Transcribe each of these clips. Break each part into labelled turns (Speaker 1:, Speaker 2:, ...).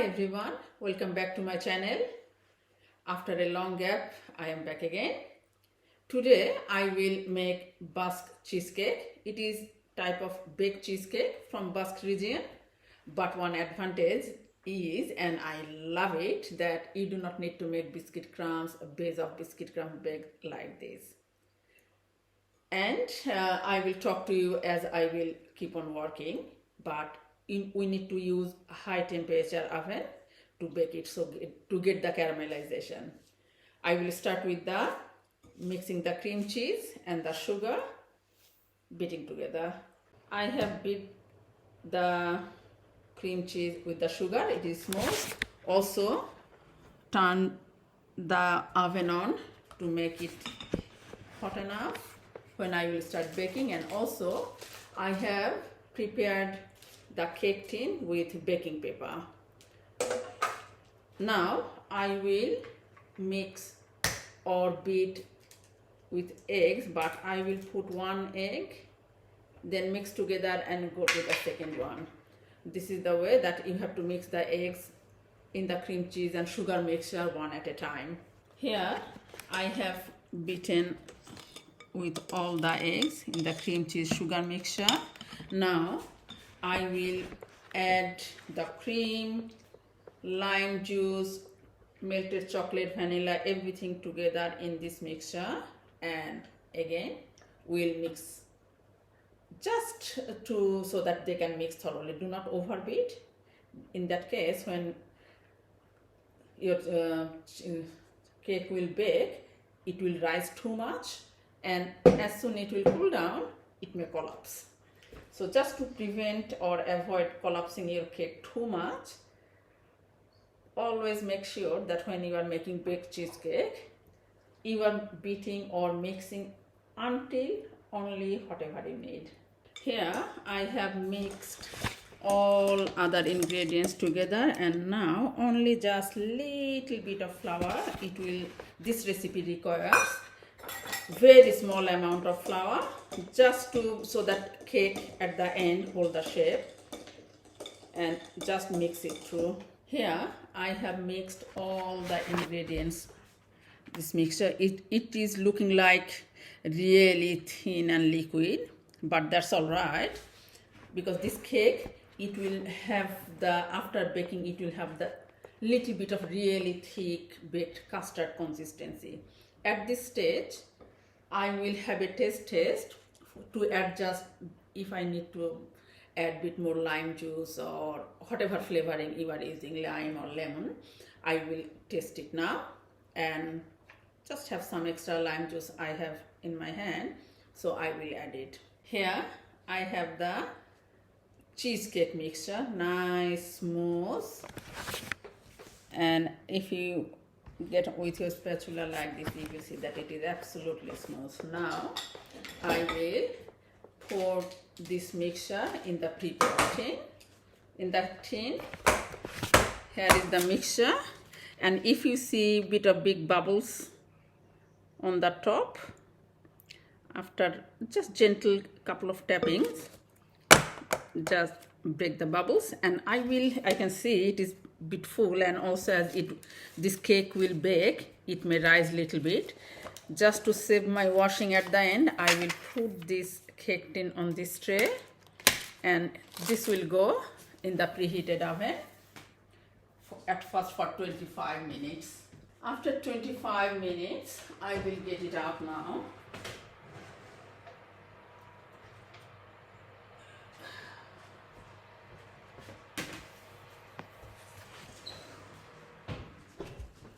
Speaker 1: Hi everyone, welcome back to my channel. After a long gap, I am back again. Today I will make Basque cheesecake. It is type of baked cheesecake from Basque region, but one advantage is, and I love it, that you do not need to make biscuit crumbs, a base of biscuit crumb baked like this. And I will talk to you as I will keep on working, but we need to use a high temperature oven to bake it, so to get the caramelization. I will start with the mixing the cream cheese and the sugar, beating together. I have beat the cream cheese with the sugar, it is smooth. Also turn the oven on to make it hot enough when I will start baking. And also I have prepared the cake tin with baking paper. Now I will mix or beat with eggs, but I will put one egg, then mix together and go to the second one. This is the way that you have to mix the eggs in the cream cheese and sugar mixture one at a time. Here I have beaten with all the eggs in the cream cheese sugar mixture. Now I will add the cream, lime juice, melted chocolate, vanilla, everything together in this mixture, and again we'll mix just so that they can mix thoroughly. Do not overbeat. In that case, when your cake will bake, it will rise too much, and as soon it will cool down, it may collapse. So just to prevent or avoid collapsing your cake too much, always make sure that when you are making baked cheesecake, you are beating or mixing until only whatever you need. Here I have mixed all other ingredients together, and now only just little bit of flour. This recipe requires very small amount of flour, just so that cake at the end hold the shape, and just mix it through. Here I have mixed all the ingredients. This mixture, it is looking like really thin and liquid, but that's all right, because this cake, it will have after baking, it will have the little bit of really thick baked custard consistency. At this stage I will have a taste to adjust if I need to add a bit more lime juice or whatever flavoring you are using, lime or lemon. I will taste it now and just have some extra lime juice I have in my hand, so I will add it. Here I have the cheesecake mixture, nice, smooth, and if you get with your spatula like this, you will see that it is absolutely smooth. Now I will pour this mixture in the prepared tin. In that tin, here is the mixture, and if you see bit of big bubbles on the top, after just gentle couple of tappings, just break the bubbles, and I can see it is bit full, and also as this cake will bake, it may rise little bit. Just to save my washing at the end, I will put this cake tin on this tray, and this will go in the preheated oven at first for 25 minutes. After 25 minutes, I will get it out now.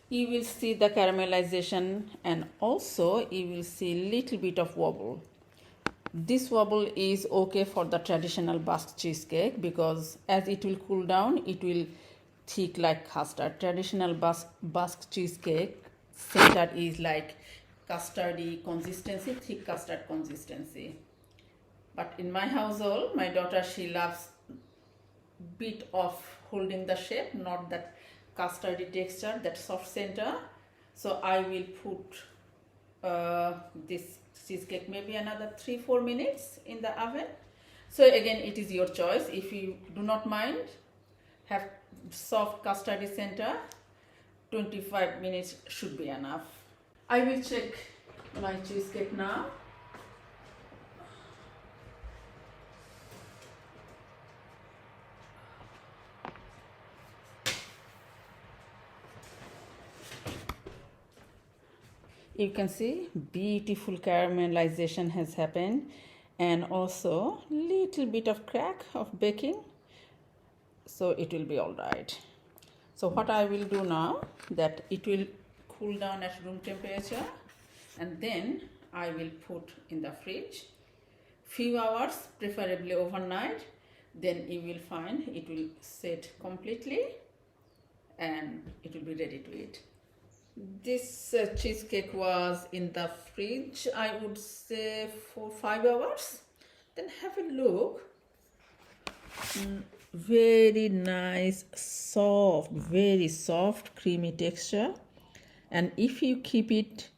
Speaker 1: You will see the caramelization, and also you will see little bit of wobble. This wobble is okay for the traditional Basque cheesecake, because as it will cool down, it will thick like custard. Traditional Basque cheesecake center is like custardy consistency, thick custard consistency. But in my household, my daughter, she loves bit of holding the shape, not that custardy texture, that soft center. So I will put this cheesecake maybe another 3-4 minutes in the oven. So again, it is your choice. If you do not mind have soft custardy center, 25 minutes should be enough. I will check my cheesecake now. You can see beautiful caramelization has happened, and also little bit of crack of baking, so it will be all right. So what I will do now, that it will cool down at room temperature, and then I will put in the fridge few hours, preferably overnight. Then you will find it will set completely and it will be ready to eat. This cheesecake was in the fridge, I would say, for 5 hours. Then have a look. Very nice, soft, very soft, creamy texture. And if you keep it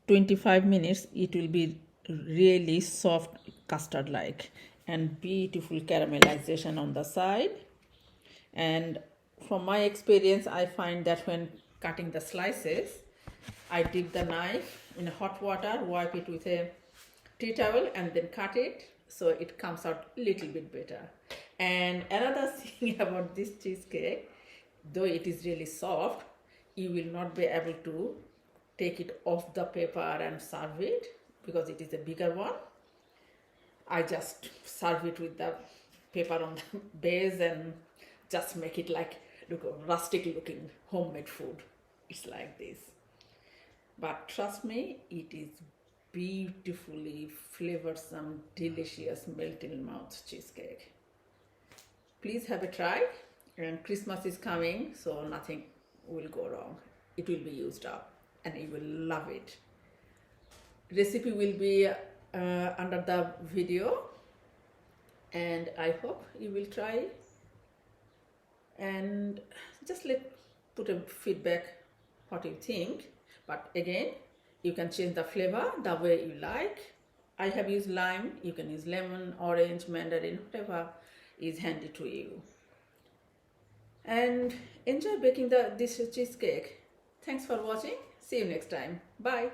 Speaker 1: 25 minutes, it will be really soft, custard like, and beautiful caramelization on the side. And from my experience, I find that when cutting the slices, I dip the knife in hot water, wipe it with a tea towel, and then cut it, so it comes out a little bit better. And another thing about this cheesecake, though it is really soft, you will not be able to take it off the paper and serve it, because it is a bigger one. I just serve it with the paper on the base and just make it like look rustic looking homemade food. It's like this. But trust me, it is beautifully flavorsome, delicious, melt in mouth cheesecake. Please have a try. And Christmas is coming, so nothing will go wrong. It will be used up and you will love it. Recipe will be under the video, and I hope you will try, and just put a feedback what you think. But again, you can change the flavor the way you like. I have used lime, you can use lemon, orange, mandarin, whatever is handy to you. And enjoy baking this cheesecake. Thanks for watching. See you next time. Bye.